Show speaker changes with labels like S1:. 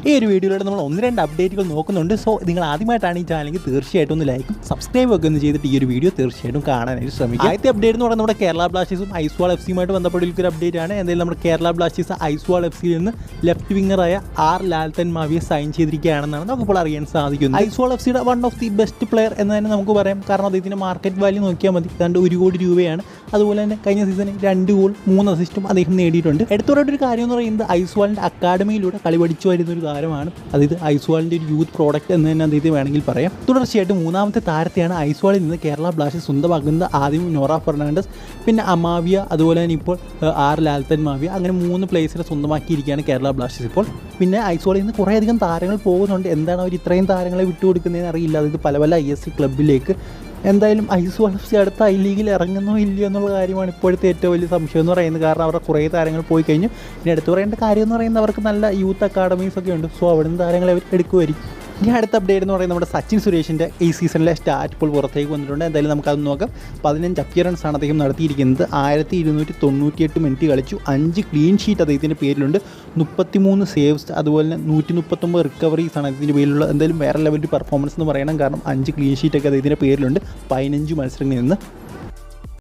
S1: ഈ ഒരു വീഡിയോയിലൂടെ നമ്മൾ 1-2 അപ്ഡേറ്റുകൾ നോക്കുന്നുണ്ട്. സോ നിങ്ങൾ ആദ്യമായിട്ടാണ് ഈ ചാനലിൽ തീർച്ചയായിട്ടും ഒന്ന് ലൈക്കും സബ്സ്ക്രൈബ് ഒക്കെ ഒന്ന് ചെയ്തിട്ട് ഈ ഒരു വീഡിയോ തീർച്ചയായിട്ടും കാണാനായിട്ട് ശ്രമിക്കുക. ആദ്യത്തെ അപ്ഡേറ്റ് എന്ന് പറയുന്നത് നമ്മുടെ കേരള ബ്ലാസ്റ്റേഴ്സും ഐസ്വാൾ എഫ്സിയുമായിട്ട് ബന്ധപ്പെട്ടിരിക്കുന്ന ഒരു അപ്ഡേറ്റ് ആണ്. എന്തായാലും നമ്മുടെ കേരള ബ്ലാസ്റ്റേഴ്സ് ഐസ്വാൾ എഫ്സിയിൽ നിന്ന് ലെഫ്റ്റ് വിങ്ങറായ ലാൽത്തൻ മാവിയെ സൈൻ ചെയ്തിരിക്കുകയാണെന്നാണ് നമുക്കിപ്പോൾ അറിയാൻ സാധിക്കുന്നത്. ഐസ്വാൾ എഫ്സിയുടെ one of the best player എന്ന് തന്നെ നമുക്ക് പറയാം. കാരണം അദ്ദേഹത്തിൻ്റെ മാർക്കറ്റ് വാല്യൂ നോക്കിയാൽ മതി, ഏതാണ്ട് 1 കോടി രൂപയാണ്. അതുപോലെ തന്നെ കഴിഞ്ഞ സീസണിൽ 2 ഗോൾ 3 അസിസ്റ്റും അദ്ദേഹം നേടിയിട്ടുണ്ട്. എടുത്തു പറയേണ്ട ഒരു കാര്യം എന്ന് പറയുന്നത് ഐസ്വാളിൻ്റെ അക്കാഡമിയിലൂടെ കളി പഠിച്ചു വരുന്ന ഒരു താരമാണ്. അതായത് ഐസ്വാളിൻ്റെ ഒരു യൂത്ത് പ്രോഡക്റ്റ് എന്ന് തന്നെ അദ്ദേഹത്തെ വേണമെങ്കിൽ പറയാം. തുടർച്ചയായിട്ട് 3ാമത്തെ താരത്തെയാണ് ഐസ്വാളിൽ നിന്ന് കേരള ബ്ലാസ്റ്റേഴ്സ് സ്വന്തമാക്കുന്നത്. ആദ്യം നോറ ഫെർണാണ്ടസ്, പിന്നെ അമാവിയ, അതുപോലെ തന്നെ ഇപ്പോൾ ലാൽത്തൻ മാവിയ, അങ്ങനെ 3 പ്ലേയേഴ്സിനെ സ്വന്തമാക്കിയിരിക്കുകയാണ് കേരള ബ്ലാസ്റ്റേഴ്സ് ഇപ്പോൾ. പിന്നെ ഐസ്വാളിൽ നിന്ന് കുറേയധികം താരങ്ങൾ പോകുന്നുണ്ട്. എന്താണ് അവർ ഇത്രയും താരങ്ങളെ വിട്ടുകൊടുക്കുന്നതെന്ന് അറിയില്ല. അതായത് പല ISC ക്ലബിലേക്ക്. എന്തായാലും ഐസ്വാൾ എഫ്സി അടുത്ത ഐ ലീഗിൽ ഇറങ്ങുന്നോ ഇല്ലയോ എന്നുള്ള കാര്യമാണ് ഇപ്പോഴത്തെ ഏറ്റവും വലിയ സംശയം എന്ന് പറയുന്നത്. കാരണം അവരുടെ കുറേ താരങ്ങൾ പോയി കഴിഞ്ഞു. പിന്നെ എടുത്തു പറയേണ്ട കാര്യം എന്ന് പറയുന്നത് അവർക്ക് നല്ല യൂത്ത് അക്കാഡമീസ് ഒക്കെ ഉണ്ട്. സോ അവിടെ നിന്ന് താരങ്ങളെ അവർ എടുക്കുമായിരിക്കും. ഇനി അടുത്ത അപ്ഡേറ്റ് എന്ന് പറയുന്നത് നമ്മുടെ സച്ചിൻ സുരേഷിൻ്റെ ഈ സീസണിലെ സ്റ്റാറ്റ് ഇപ്പോൾ പുറത്തേക്ക് വന്നിട്ടുണ്ട്. എന്തായാലും നമുക്കത് നോക്കാം. 15 അപ്പിയറൻസ് ആണ് അദ്ദേഹം നടത്തിയിരിക്കുന്നത്. 1298 മിനിറ്റ് കളിച്ചു. 5 ക്ലീൻ ഷീറ്റ് അദ്ദേഹത്തിൻ്റെ പേരിലുണ്ട്. 33 സേവ്സ്, അതുപോലെ തന്നെ 139 റിക്കവറീസ് ആണ് അദ്ദേഹത്തിൻ്റെ പേരിലുള്ള. എന്തായാലും വേറെ ലെവൽ പെർഫോമൻസ് എന്ന് പറയണം. കാരണം 5 ക്ലീൻ ഷീറ്റൊക്കെ അദ്ദേഹത്തിൻ്റെ പേരിലുണ്ട് 15 മത്സരങ്ങളിൽ നിന്ന്.